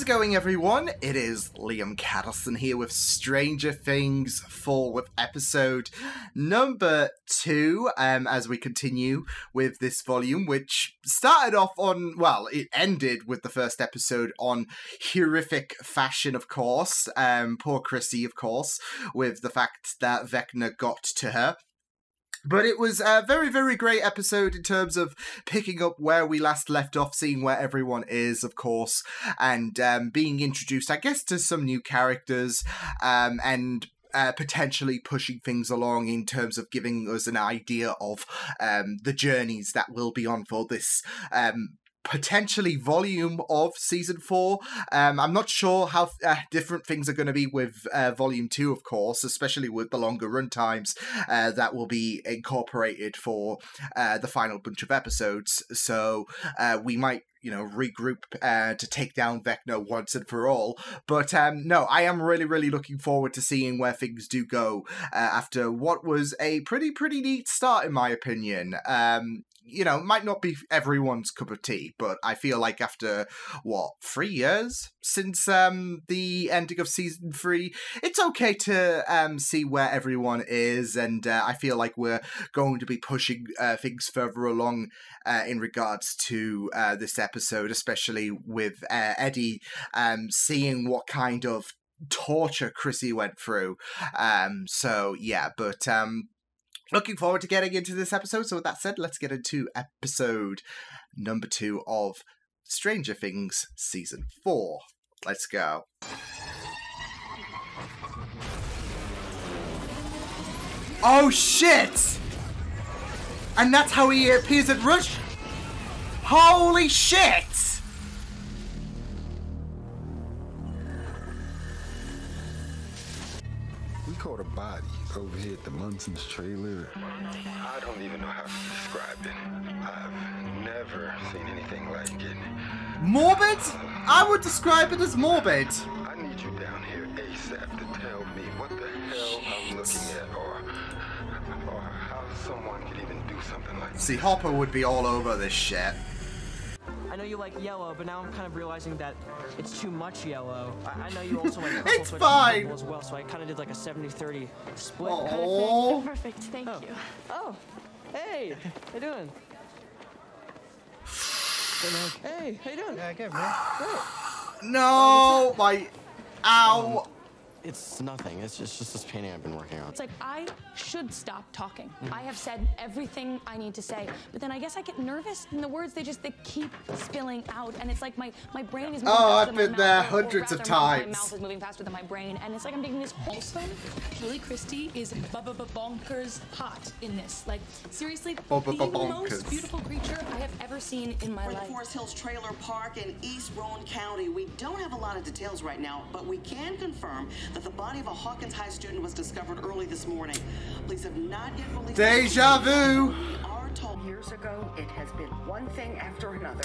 How's it going, everyone? It is Liam Catterson here with Stranger Things 4 with episode number 2, as we continue with this volume, which started off on, well, it ended with the first episode on horrific fashion, of course. Poor Chrissy, of course, with the fact that Vecna got to her. But it was a very, very great episode in terms of picking up where we last left off, seeing where everyone is, of course, and being introduced, I guess, to some new characters, and potentially pushing things along in terms of giving us an idea of the journeys that will be on for this potentially volume of season 4. I'm not sure how different things are going to be with volume 2, of course, especially with the longer run times that will be incorporated for the final bunch of episodes. So we might, you know, regroup to take down Vecna once and for all. But no, I am really, really looking forward to seeing where things do go after what was a pretty neat start, in my opinion. You know, might not be everyone's cup of tea, but I feel like after, 3 years since the ending of season 3, it's okay to see where everyone is, and I feel like we're going to be pushing things further along in regards to this episode, especially with Eddie seeing what kind of torture Chrissy went through. So, yeah, but looking forward to getting into this episode. So with that said, let's get into episode number 2 of Stranger Things Season 4. Let's go. Oh shit! And that's how he appears at Rush? Holy shit! We caught a body over here at the Munson's trailer. I don't even know how to describe it. I've never seen anything like it. Morbid? I would describe it as morbid. I need you down here ASAP to tell me what the hell I'm looking at, or how someone could even do something like this. See, Hopper would be all over this shit. I know you like yellow, but now I'm kind of realizing that it's too much yellow. I know you also like purple, It's so fine. as well, so I kind of did like a 70-30 split Aww. kind of thing. Perfect, thank you. Oh, hey, how you doing? Hey, how you doing? Yeah, good, man. Great. No, my... Ow. It's nothing. It's just this painting I've been working on. It's like I should stop talking. I have said everything I need to say, but then I guess I get nervous and the words they keep spilling out, and it's like my brain is moving faster I've than been my there mouth, hundreds or of rather, My times. mouth is moving faster than my brain, and it's like I'm taking this whole Also, Julie Christie is bonkers hot in this. Like, seriously, the Bonkers. most beautiful creature I have ever seen in my We're at life. Forest Hills Trailer Park in East Roane County. We don't have a lot of details right now, but we can confirm that the body of a Hawkins High student was discovered early this morning. Police have not yet released... Deja vu! We are told... Years ago, it has been one thing after another.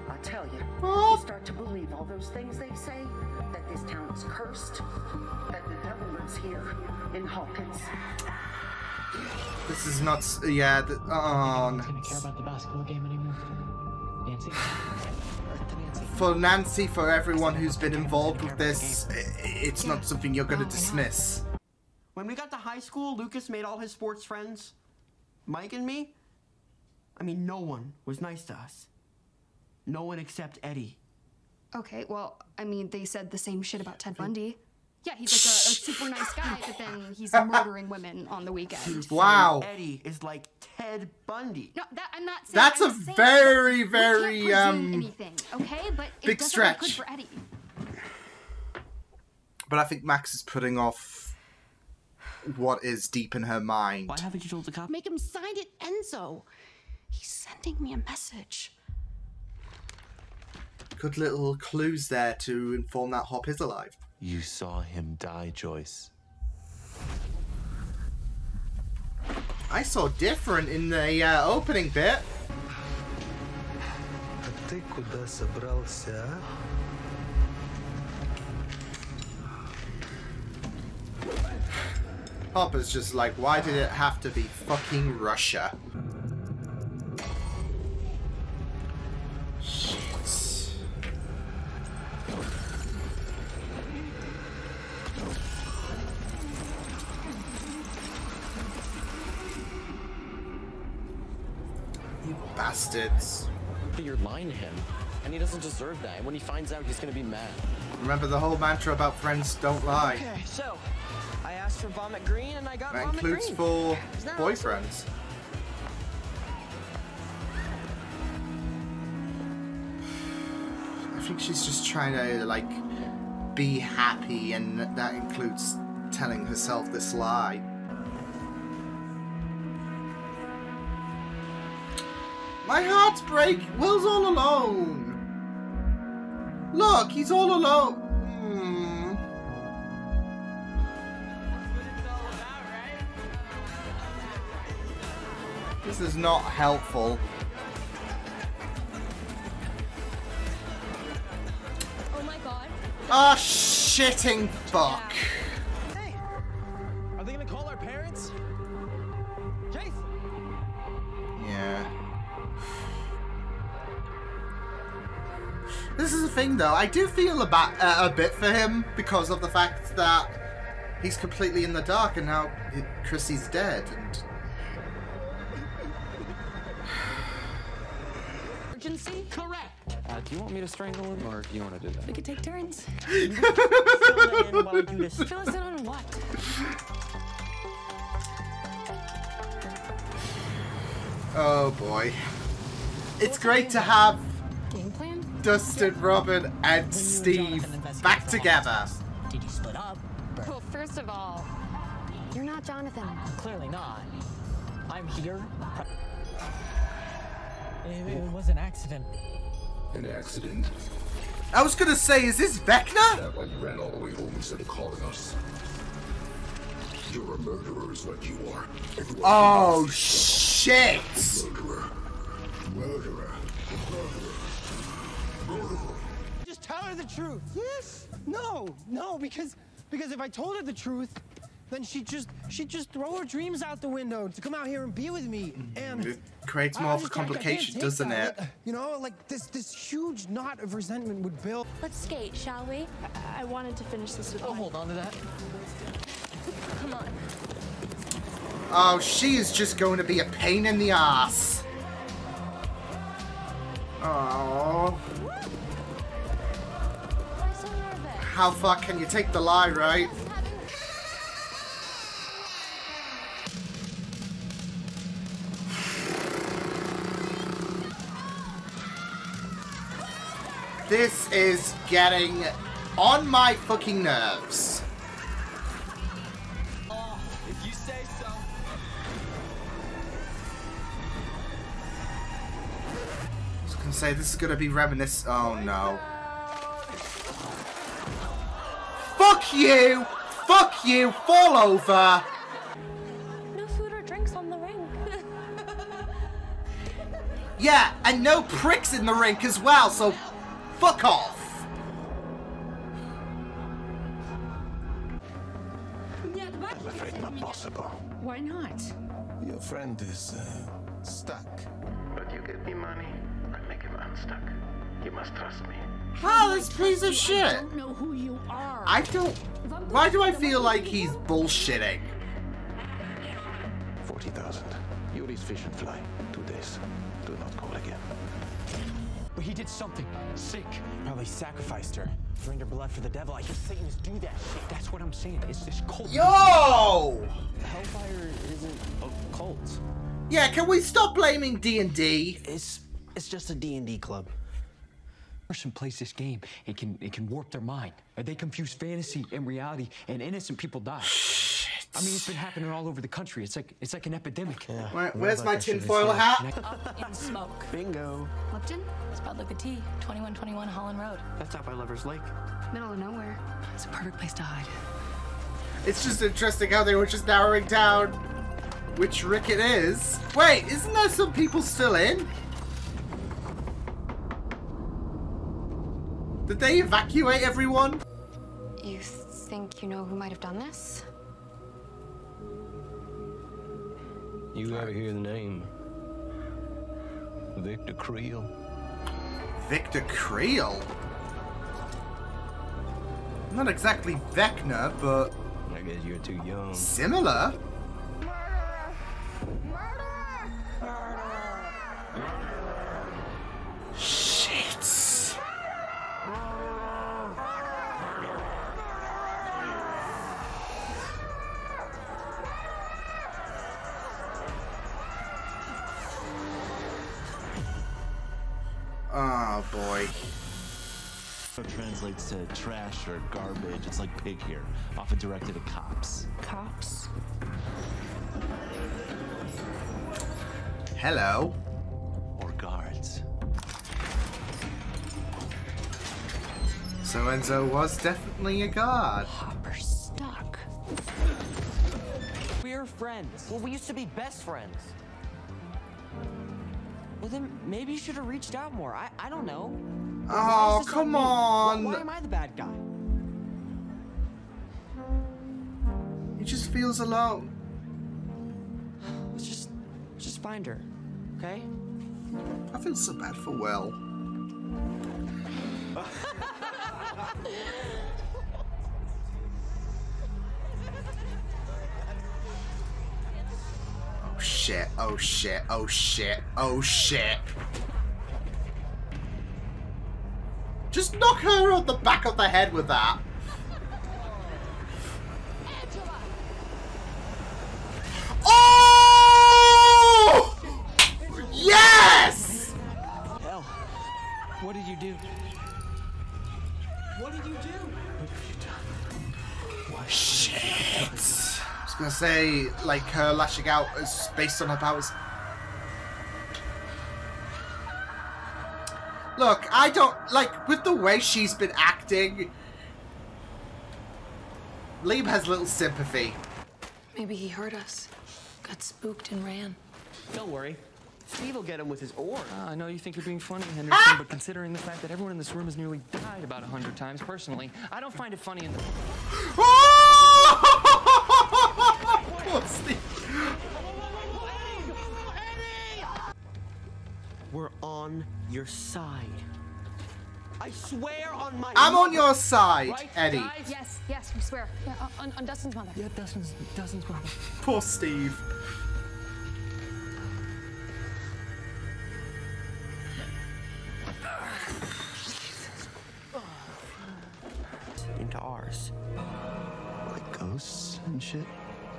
I tell you, Oh. you start to believe all those things they say, that this town is cursed, that the devil lives here in Hawkins. This is not... Yeah, oh, Gonna care about the basketball game anymore. Nancy? for Nancy, for everyone who's been involved with this, it's not something you're going to dismiss. When we got to high school, Lucas made all his sports friends. Mike and me? I mean, no one was nice to us. No one except Eddie. Okay, well, I mean, they said the same shit about Ted Bundy. Yeah, he's like a super nice guy, but then he's murdering women on the weekend. Wow. Eddie is like Ted Bundy. No, I'm not saying. That's I'm a saying very, we very, can't presume anything, okay? But it big doesn't look stretch. good for Eddie. But I think Max is putting off what is deep in her mind. Why haven't you told the cop? Make him sign it, Enzo. He's sending me a message. Good little clues there to inform that Hop is alive. You saw him die, Joyce. I saw different in the opening bit. Ты куда собрался? Hopper's just like, why did it have to be fucking Russia? Shit. Bastards. You're lying to him, and he doesn't deserve that. And when he finds out, he's gonna be mad. Remember the whole mantra about friends don't lie. Okay, so I asked for vomit green and I got That vomit green. includes for Isn't that boyfriends. I think she's just trying to, like, be happy, and that includes telling herself this lie. My heart's break. Will's all alone. Look, he's all alone. This is not helpful. Oh my god. Ah, shitting fuck. Hey, are they gonna call our parents? Jason? Yeah. This is the thing, though. I do feel a bit for him because of the fact that he's completely in the dark, and now Chrissy's dead. And Urgency? Correct. Do you want me to strangle him, or do you want to do that? We could take turns. Fill it in while I do this. Fill us in on what? oh boy. It's great to have Game plan? Dustin, Robin, and Steve back together. Did you split up? Well, first of all, you're not Jonathan. Clearly not. I'm here. It was an accident. An accident? I was gonna say, is this Vecna? That why you ran all the way home instead of calling us. You're a murderer is what you are. Everyone Oh, shit! Murderer. Murderer. Murderer. Just tell her the truth. Yes? No, because if I told her the truth, then she'd just throw her dreams out the window to come out here and be with me. And It creates more of a complication, doesn't it? You know, like this huge knot of resentment would build. Let's skate, shall we? I wanted to finish this with I'll hold on to that. Come on. Oh, she is just going to be a pain in the ass. Oh. I'm so nervous. How far can you take the lie, right? This is getting on my fucking nerves. If you say so. I was gonna say this is gonna be reminiscent. Oh no. Fuck you! Fuck you! Fall over! No food or drinks on the rink. Yeah, and no pricks in the rink as well, so fuck off! I'm afraid not possible. Why not? Your friend is stuck. But you give me money, I make him unstuck. You must trust me. Oh, this piece of shit! I don't know who you are. I don't... Why do I feel like he's bullshitting? 40,000. Yuri's fish and fly. 2 days. Do not call again. But he did something sick. Probably sacrificed her. Drained her blood for the devil. I hear Satanists do that shit. That's what I'm saying. It's this cult. Yo! Hellfire isn't a cult. Yeah, can we stop blaming D&D? It's just a D&D club. Person plays this game, it can warp their mind. They confuse fantasy and reality, and innocent people die. Shit. I mean, it's been happening all over the country. It's like an epidemic. Yeah. Where's my tinfoil hat? Up in smoke. Bingo. Lipton? Spelled like a T. 2121 Holland Road. That's out by Lover's Lake. Middle of nowhere. It's a perfect place to hide. It's just interesting how they were just narrowing down which Rick it is. Wait, isn't there some people still in? Did they evacuate everyone? You think you know who might have done this? You ever hear the name? Victor Creel? Victor Creel? Not exactly Vecna, but... I guess you're too young. Similar? Oh boy. It translates to trash or garbage. It's like pig here, often directed at cops. Cops? Hello. Or guards. So Enzo was definitely a guard. Hopper's stuck. We're friends. Well, we used to be best friends. Well, then maybe you should have reached out more. I don't know. Oh, come on. Why am I the bad guy? He just feels alone. Let's just find her, okay? I feel so bad for Will. Oh shit, oh shit, oh shit, oh shit. Just knock her on the back of the head with that. Oh! Yes! Hell, what did you do? What did you do? Shit. I was gonna say, like, her lashing out is based on her powers. Look, I don't, like, with the way she's been acting, Liam has little sympathy. Maybe he heard us, got spooked and ran. Don't worry. Steve will get him with his oar. I know you think you're being funny, Henderson, but considering the fact that everyone in this room has nearly died about 100 times, personally, I don't find it funny in the... Poor Steve. We're on your side. I swear on my I'm on mother. your side, Right, Eddie. guys? Yes, yes, we swear. Yeah, on Dustin's mother. Yeah, Dustin's mother. Poor Steve. Into ours. Like ghosts and shit?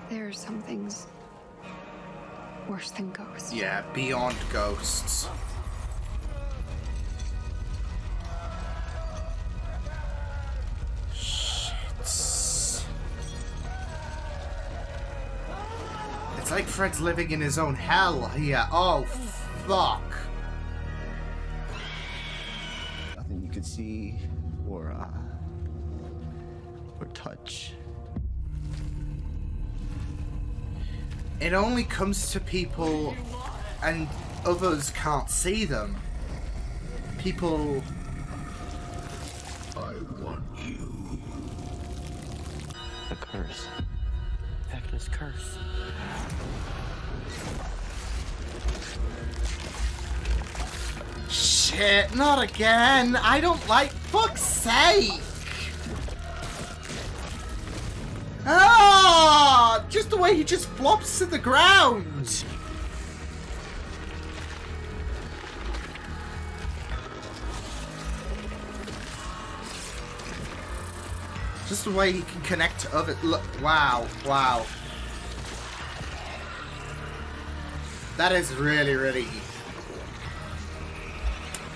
There are some things worse than ghosts. Yeah, beyond ghosts. Shit. It's like Fred's living in his own hell here. Oh, fuck. Nothing you could see or touch. It only comes to people and others can't see them. People... I want you. The curse. Vecna's curse. Shit, not again. I don't like... Fuck's sake. Ah! Just the way he just flops to the ground. Just the way he can connect to other... Look, wow, wow. That is really, really...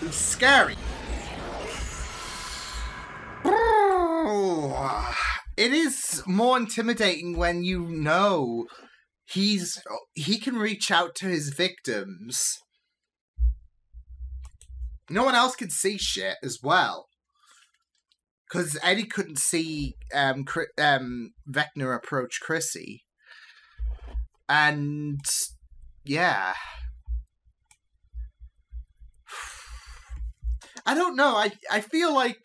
scary. It is more intimidating when you know he can reach out to his victims. No one else can see shit as well. Because Eddie couldn't see Vecna approach Chrissy. And yeah. I don't know. I feel like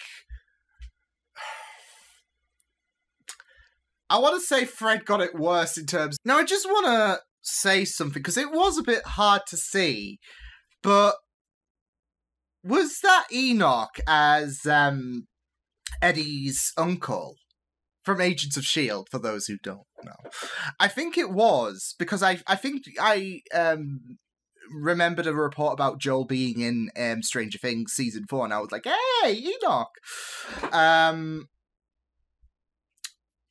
I want to say Fred got it worse in terms... Now, I just want to say something, because it was a bit hard to see, but was that Enoch as Eddie's uncle from Agents of S.H.I.E.L.D., for those who don't know? I think it was, because I think I remembered a report about Joel being in Stranger Things Season 4, and I was like, hey, Enoch!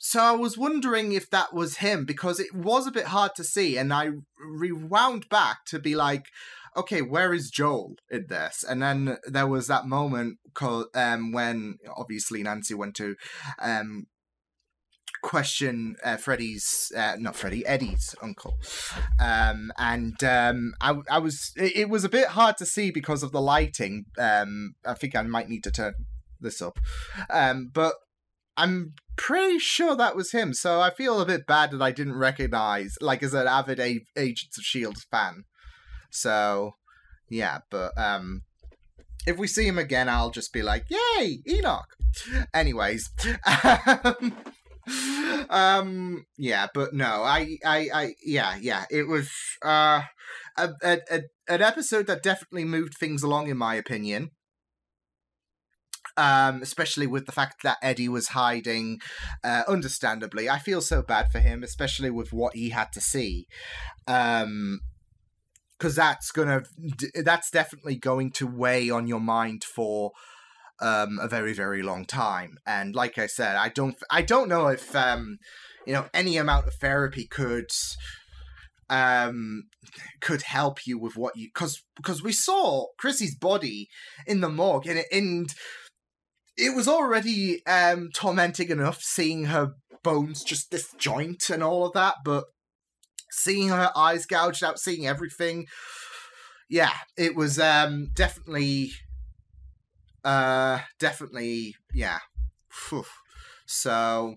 So I was wondering if that was him, because it was a bit hard to see, and I rewound back to be like, okay, where is Joel in this? And then there was that moment when obviously Nancy went to question Eddie's uncle. It was a bit hard to see because of the lighting. I think I might need to turn this up. But I'm pretty sure that was him, so I feel a bit bad that I didn't recognize, like, as an avid Agents of S.H.I.E.L.D. fan. So, yeah, but if we see him again, I'll just be like, yay, Enoch! Anyways, yeah, but no, it was an episode that definitely moved things along, in my opinion. Especially with the fact that Eddie was hiding, understandably. I feel so bad for him, especially with what he had to see. Because that's definitely going to weigh on your mind for a very, very long time. And like I said, I don't know if any amount of therapy could help you with what you, because we saw Chrissy's body in the morgue, and it was already tormenting enough seeing her bones just disjoint and all of that, but seeing her eyes gouged out, seeing everything, yeah, it was definitely, yeah. Whew. So,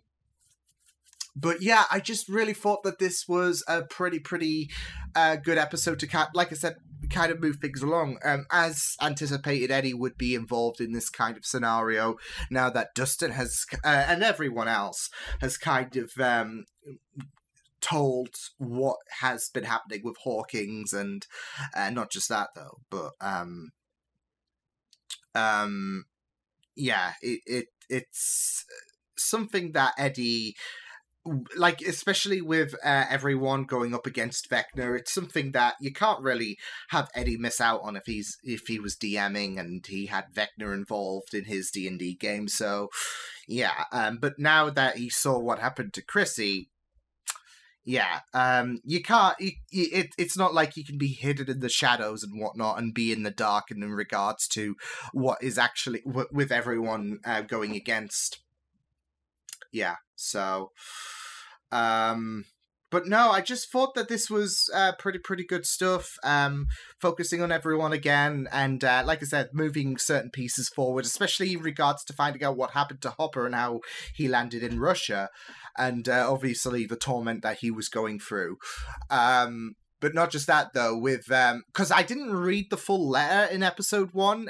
but yeah, I just really thought that this was a pretty good episode to, like I said, kind of move things along. As anticipated, Eddie would be involved in this kind of scenario now that Dustin has, and everyone else has kind of told what has been happening with Hawkins, and not just that though, but yeah, it's something that Eddie, like, especially with everyone going up against Vecna, it's something that you can't really have Eddie miss out on if he was DMing and he had Vecna involved in his D&D game. So yeah, but now that he saw what happened to Chrissy, yeah, you can't. It's not like you can be hidden in the shadows and whatnot and be in the dark. And in regards to what is actually with everyone going against, yeah. So, but no, I just thought that this was pretty good stuff. Focusing on everyone again, and like I said, moving certain pieces forward, especially in regards to finding out what happened to Hopper and how he landed in Russia. And obviously the torment that he was going through. But not just that, though, with... because I didn't read the full letter in episode 1.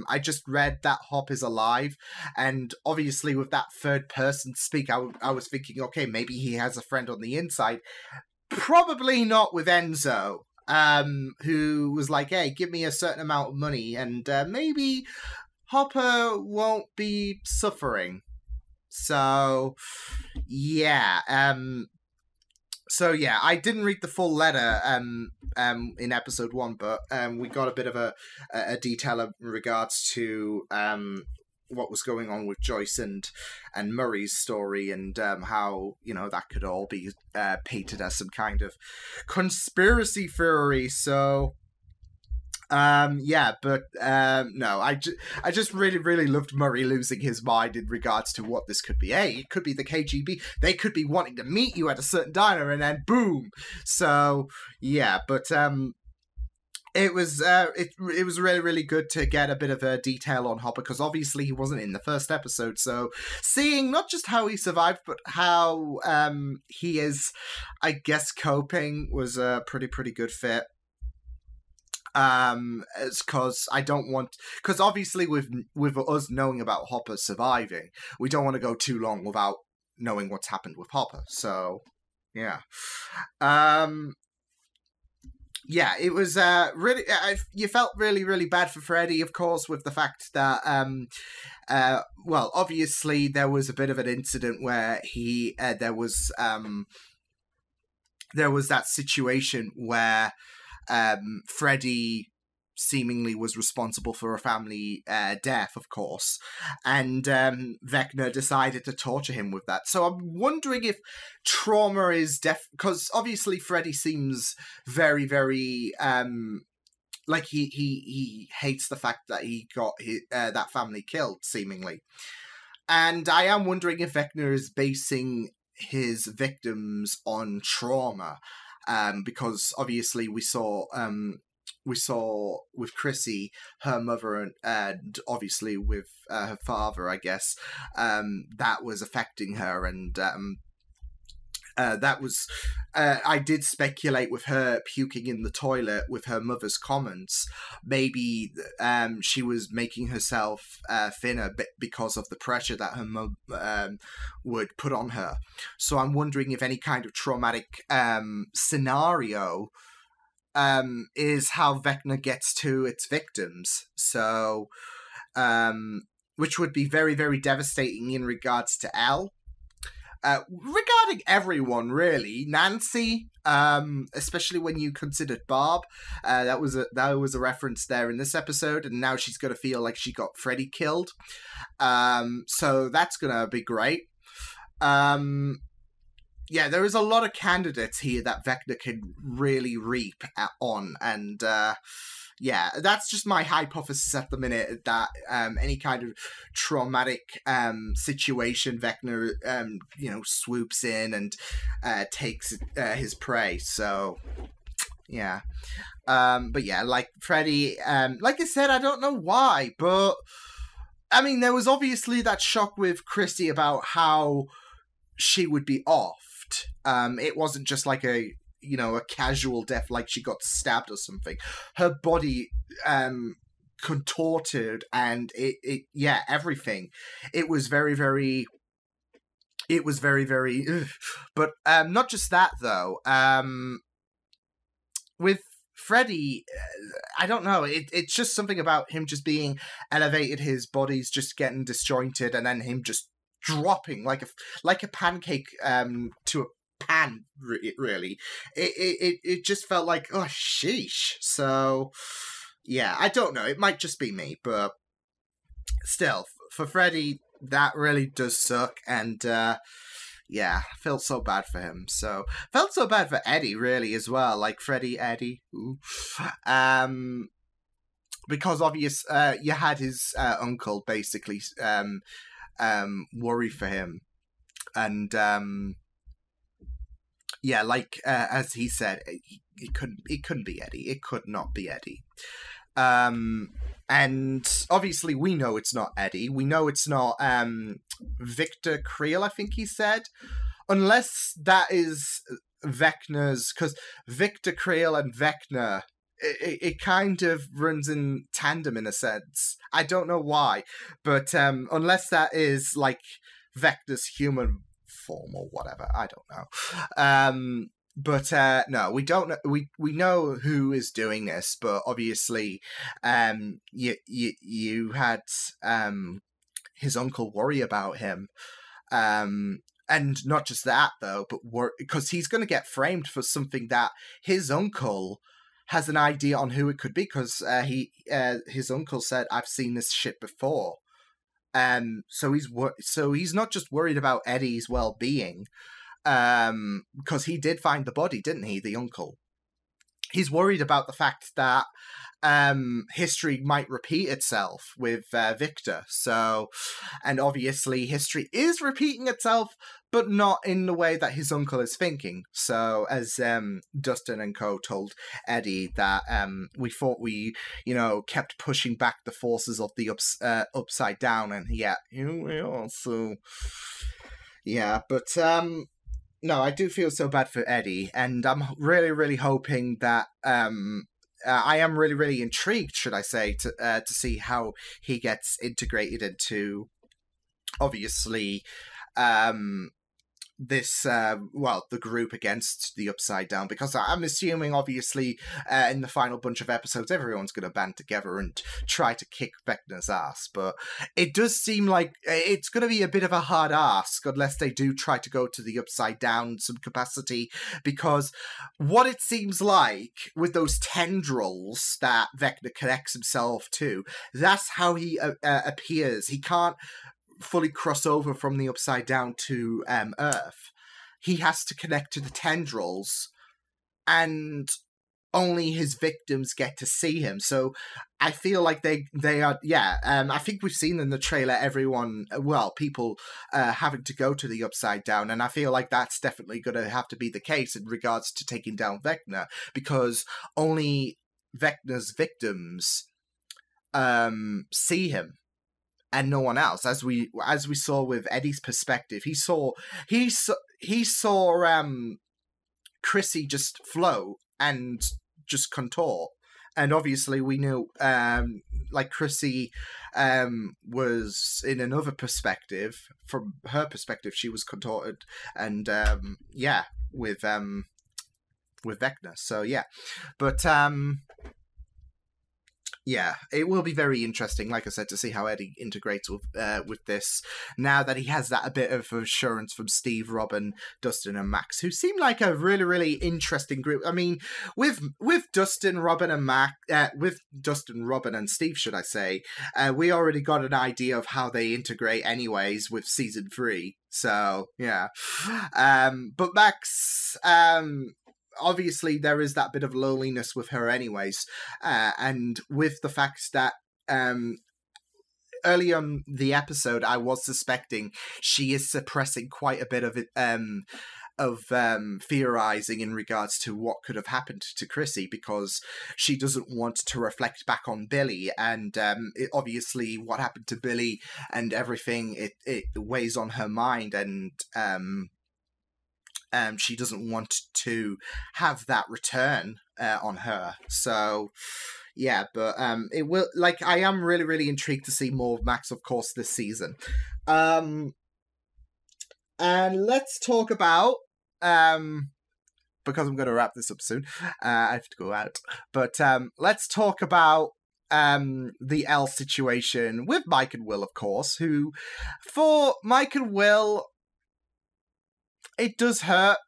I just read that Hop is alive. And obviously with that third person speak, I was thinking, okay, maybe he has a friend on the inside. Probably not with Enzo, who was like, hey, give me a certain amount of money, and maybe Hopper won't be suffering. So, yeah, I didn't read the full letter in episode 1, but we got a bit of a detail in regards to what was going on with Joyce and Murray's story, and how, that could all be painted as some kind of conspiracy theory. So no, I just really loved Murray losing his mind in regards to what this could be. Hey, it could be the KGB. They could be wanting to meet you at a certain diner, and then boom. So yeah, but it was really good to get a bit of a detail on Hopper, because obviously he wasn't in the first episode. So seeing not just how he survived, but how he is, I guess, coping was a pretty good fit. It's because obviously with us knowing about Hopper surviving, we don't want to go too long without knowing what's happened with Hopper. So yeah, yeah, it was really. You felt really bad for Freddy, of course, with the fact that well, obviously there was a bit of an incident where there was that situation where Freddy seemingly was responsible for a family death, of course, and Vecna decided to torture him with that. So I'm wondering if trauma is because obviously Freddy seems very like he hates the fact that he got that family killed, seemingly. And I am wondering if Vecna is basing his victims on trauma, because obviously we saw with Chrissy, her mother, and obviously with her father, I guess, that was affecting her, and that was, I did speculate with her puking in the toilet with her mother's comments. Maybe she was making herself thinner because of the pressure that her mum would put on her. So I'm wondering if any kind of traumatic scenario is how Vecna gets to its victims. So, which would be very, very devastating in regards to Elle. Regarding everyone, really. Nancy, especially when you considered Bob, that was a reference there in this episode, and now she's going to feel like she got Freddy killed. So that's going to be great. Yeah, there is a lot of candidates here that Vecna can really reap on, and yeah, that's just my hypothesis at the minute, that any kind of traumatic situation, Vecna, swoops in and takes his prey. So, yeah. But yeah, like Freddy, like I said, I don't know why, but I mean, there was obviously that shock with Chrissy about how she would be offed. It wasn't just like a casual death, like she got stabbed or something. Her body contorted, and it everything. It was very, very ugh. But not just that though. With Freddy, I don't know, it's just something about him just being elevated, his body's just getting disjointed, and then him just dropping like a pancake to a pan, really. It just felt like, oh, sheesh. So, yeah, I don't know. It might just be me, but still, for Freddy, that really does suck, and yeah, felt so bad for him. So, felt so bad for Eddie, really, as well. Like, Freddy, Eddie. Ooh. Because you had his uncle, basically, worry for him, and yeah, like as he said, it couldn't be Eddie. It could not be Eddie. And obviously we know it's not Eddie. We know it's not Victor Creel, I think he said, unless that is Vecna's, because Victor Creel and Vecna, it kind of runs in tandem in a sense. I don't know why, but unless that is like Vecna's human form or whatever, I don't know. But no, we don't know. We know who is doing this, but obviously, you had his uncle worry about him, and not just that though, but because he's going to get framed for something that his uncle has an idea on who it could be, because his uncle said, "I've seen this shit before." So he's not just worried about Eddie's well-being, because he did find the body, didn't he, the uncle? He's worried about the fact that history might repeat itself with Victor. So, and obviously history is repeating itself, but not in the way that his uncle is thinking. So, as Dustin and co told Eddie, that we thought we, kept pushing back the forces of the upside down, and yeah, so yeah, but no, I do feel so bad for Eddie, and I'm really, really hoping that I am really, really intrigued, should I say, to see how he gets integrated into, obviously, this the group against the Upside Down, because I'm assuming obviously in the final bunch of episodes everyone's going to band together and try to kick Vecna's ass, but it does seem like it's going to be a bit of a hard ask unless they do try to go to the Upside Down in some capacity, because what it seems like with those tendrils that Vecna connects himself to, that's how he appears. He can't fully cross over from the Upside Down to Earth. He has to connect to the tendrils, and only his victims get to see him. So I feel like they are, I think we've seen in the trailer people having to go to the Upside Down, and I feel like that's definitely going to have to be the case in regards to taking down Vecna, because only Vecna's victims see him and no one else. As we saw with Eddie's perspective, he saw Chrissy just float and just contort, and obviously we knew like Chrissy was in another perspective. From her perspective, she was contorted, and with Vecna. So but it will be very interesting, like I said, to see how Eddie integrates with this, now that he has that a bit of assurance from Steve, Robin, Dustin, and Max, who seem like a really, really interesting group. I mean, with Dustin, Robin, and Steve, should I say, we already got an idea of how they integrate anyways with season 3. So, yeah. But Max, obviously there is that bit of loneliness with her anyways, and with the fact that early on the episode I was suspecting she is suppressing quite a bit of it, theorizing in regards to what could have happened to Chrissy, because she doesn't want to reflect back on Billy, and obviously what happened to Billy and everything, it weighs on her mind, and she doesn't want to have that return on her. So, yeah, but it will. Like, I am really, really intrigued to see more of Max, of course, this season. And let's talk about because I'm going to wrap this up soon. I have to go out, but let's talk about the Elle situation with Mike and Will, of course. Who, for Mike and Will, it does hurt.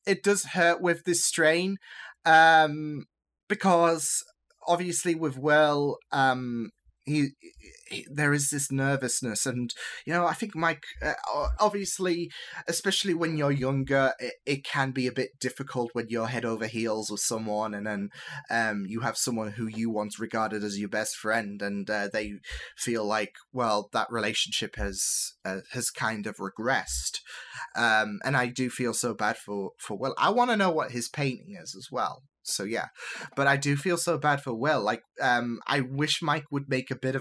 It does hurt with this strain, because obviously with Will, there is this nervousness, and I think Mike, obviously, especially when you're younger, it can be a bit difficult when you're head over heels with someone, and then you have someone who you once regarded as your best friend, and they feel like, well, that relationship has kind of regressed, and I do feel so bad for Will. I want to know what his painting is as well. So yeah, but I do feel so bad for Will. Like, I wish Mike would make a bit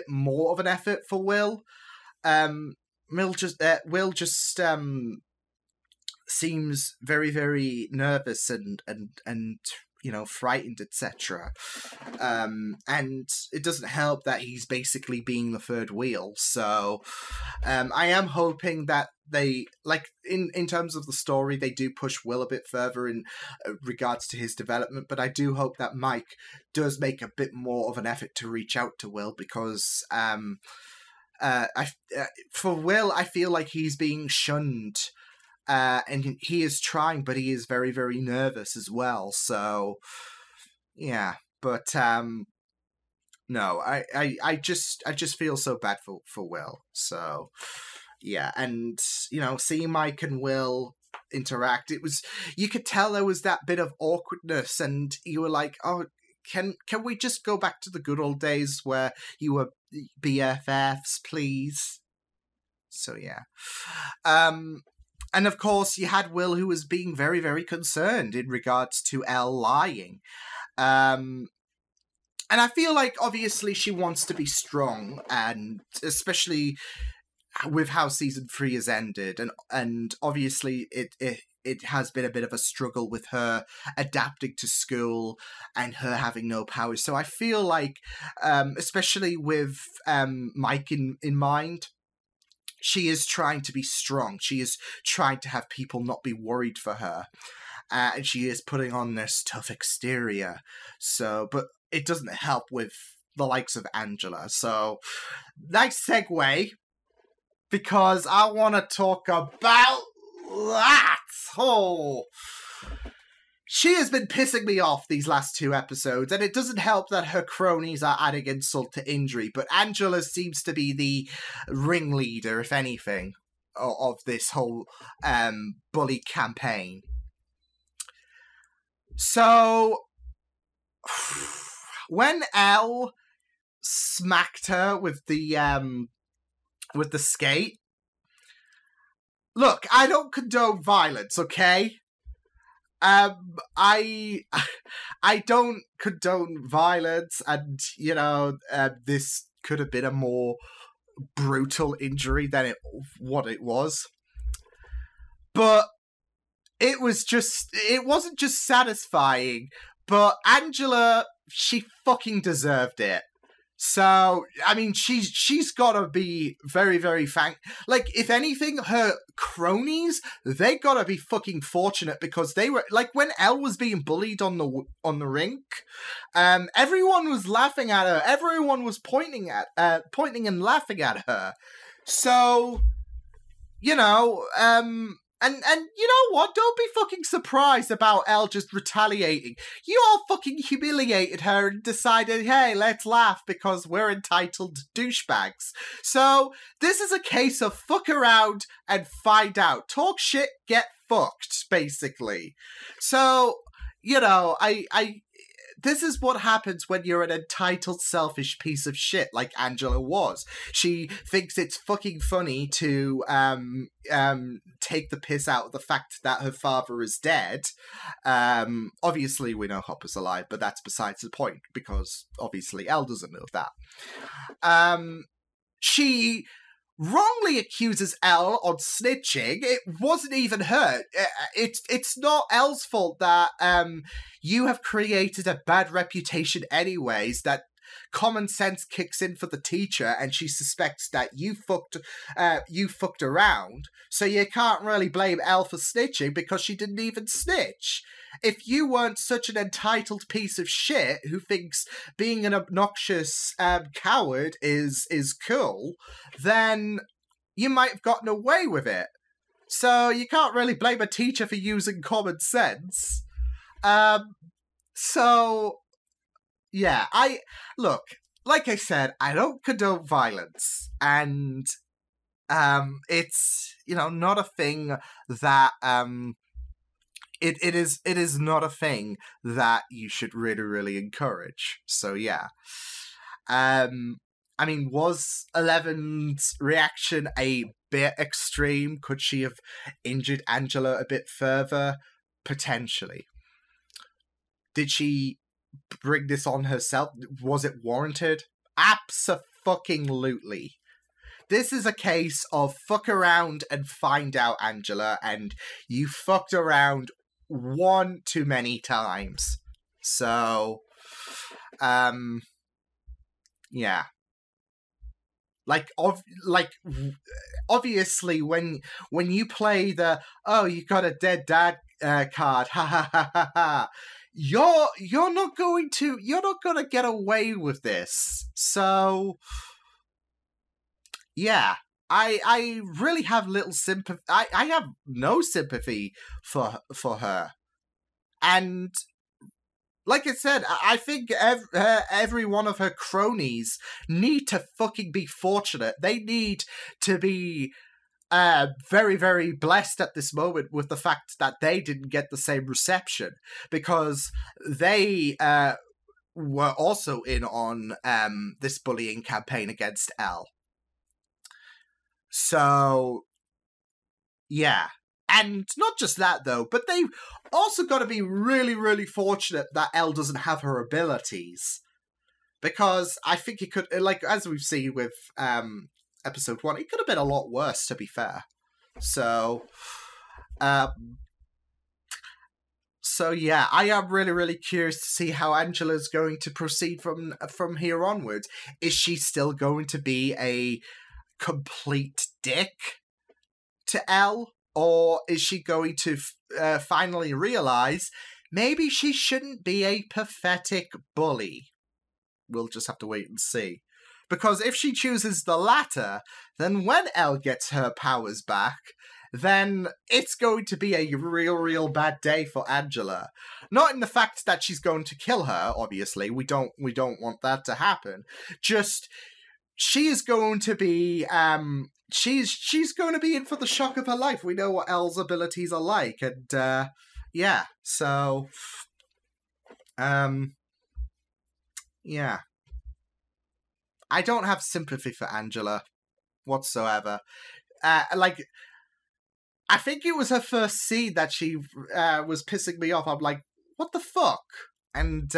more of an effort for Will. Will just seems very, very nervous and frightened, etc. And it doesn't help that he's basically being the third wheel. So I am hoping that they, like, in terms of the story, they do push Will a bit further in regards to his development, but I do hope that Mike does make a bit more of an effort to reach out to Will, because for Will, I feel like he's being shunned, and he is trying, but he is very, very nervous as well. So yeah, but no, I just feel so bad for Will. So yeah, and seeing Mike and Will interact, you could tell there was that bit of awkwardness, and you were like, oh, can we just go back to the good old days where you were BFFs, please? So yeah. And of course, you had Will, who was being very, very concerned in regards to Elle lying. And I feel like, obviously, she wants to be strong, and especially with how season 3 has ended. And obviously, it has been a bit of a struggle with her adapting to school and her having no powers. So I feel like, especially with Mike in mind, she is trying to be strong. She is trying to have people not be worried for her. And she is putting on this tough exterior. So, but it doesn't help with the likes of Angela. So, nice segue, because I want to talk about that. Oh, she has been pissing me off these last 2 episodes, and it doesn't help that her cronies are adding insult to injury, but Angela seems to be the ringleader, if anything, of this whole bully campaign. So, when Elle smacked her with the skate, look, I don't condone violence, okay? I don't condone violence, and this could have been a more brutal injury than what it was. But it wasn't just satisfying, but Angela, she fucking deserved it. So, I mean, she's gotta be very, very like, if anything, her cronies, they gotta be fucking fortunate, because they were, like, when Elle was being bullied on the rink, everyone was laughing at her. Everyone was pointing and laughing at her. So, and you know what? Don't be fucking surprised about Elle just retaliating. You all fucking humiliated her and decided, hey, let's laugh because we're entitled douchebags. So this is a case of fuck around and find out. Talk shit, get fucked, basically. So, this is what happens when you're an entitled, selfish piece of shit, like Angela was. She thinks it's fucking funny to take the piss out of the fact that her father is dead. Obviously, we know Hopper's alive, but that's besides the point, because obviously Elle doesn't know that. She wrongly accuses Elle on snitching. It wasn't even her. It's not Elle's fault that you have created a bad reputation anyways, that common sense kicks in for the teacher and she suspects that you fucked around, so you can't really blame Elle for snitching because she didn't even snitch. If you weren't such an entitled piece of shit who thinks being an obnoxious coward is cool, then you might have gotten away with it. So you can't really blame a teacher for using common sense. So yeah, look, like I said, I don't condone violence, and it's not a thing that It is not a thing that you should really, really encourage. So yeah. I mean, was 11's reaction a bit extreme? Could she have injured Angela a bit further? Potentially. Did she bring this on herself? Was it warranted? Abso-fucking-lutely. This is a case of fuck around and find out, Angela, and you fucked around one too many times. So, yeah. Obviously, when you play the you got a dead dad card, ha ha ha ha ha, you're not gonna get away with this. So, yeah. I really have little sympathy. I have no sympathy for her. And like I said, I think every one of her cronies need to fucking be fortunate. They need to be very, very blessed at this moment with the fact that they didn't get the same reception, because they were also in on this bullying campaign against Elle. So, yeah. And not just that, though, but they've also got to be really, really fortunate that Elle doesn't have her abilities. Because I think it could, like, as we've seen with episode 1, it could have been a lot worse, to be fair. So, yeah, I am really, really curious to see how Angela's going to proceed from here onwards. Is she still going to be a complete dick to Elle, or is she going to finally realize maybe she shouldn't be a pathetic bully? We'll just have to wait and see. Because if she chooses the latter, then when Elle gets her powers back, then it's going to be a real, real bad day for Angela. Not in the fact that she's going to kill her, obviously. We don't want that to happen. Just, she is going to be she's going to be in for the shock of her life. We know what Elle's abilities are like, and yeah, so Yeah. I don't have sympathy for Angela whatsoever. Like, I think it was her first scene that she was pissing me off. I'm like, what the fuck? And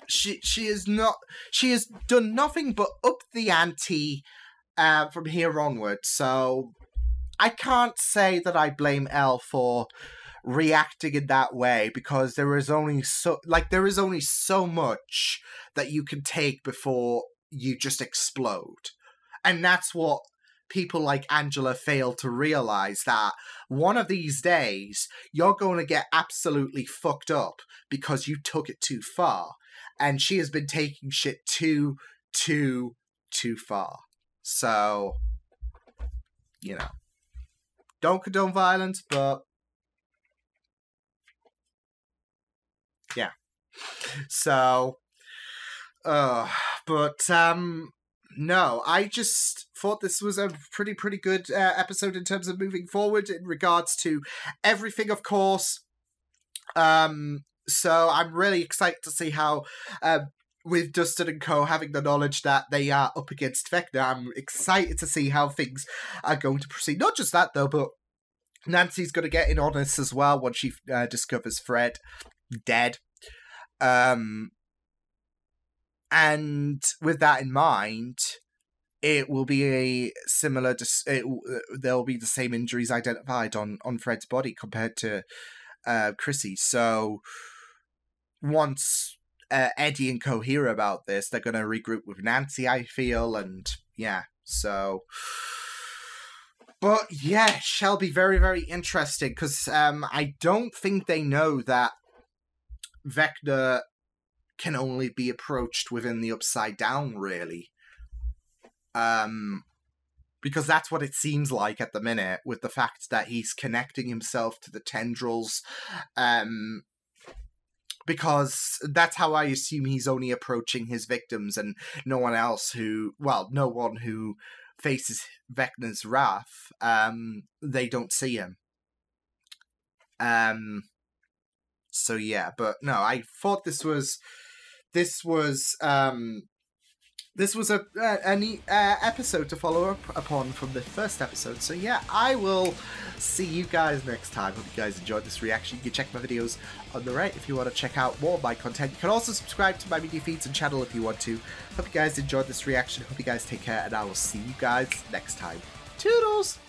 she has done nothing but up the ante from here onward. So I can't say that I blame Elle for reacting in that way, because there is only so much that you can take before you just explode. And that's what people like Angela fail to realize, that one of these days you're going to get absolutely fucked up because you took it too far. And she has been taking shit too far. So, you know, don't condone violence, but yeah. So, no, I just thought this was a pretty good episode in terms of moving forward in regards to everything, of course. So I'm really excited to see how, with Dustin and co having the knowledge that they are up against Vecna, I'm excited to see how things are going to proceed. Not just that, though, but Nancy's going to get in on this as well once she discovers Fred dead. And with that in mind, it will be a similar. There will be the same injuries identified on Fred's body compared to Chrissy. So once Eddie and co hear about this, they're going to regroup with Nancy, I feel, and yeah. So, but yeah, shall be very interesting, because I don't think they know that Vecna can only be approached within the Upside Down, really. Because that's what it seems like at the minute, with the fact that he's connecting himself to the tendrils. Because that's how I assume he's only approaching his victims, and no one who faces Vecna's wrath, they don't see him. So yeah, but no, I thought this was a neat episode to follow up upon from the first episode. So yeah, I will see you guys next time. Hope you guys enjoyed this reaction. You can check my videos on the right if you want to check out more of my content. You can also subscribe to my media feeds and channel if you want to. Hope you guys enjoyed this reaction. Hope you guys take care, and I will see you guys next time. Toodles!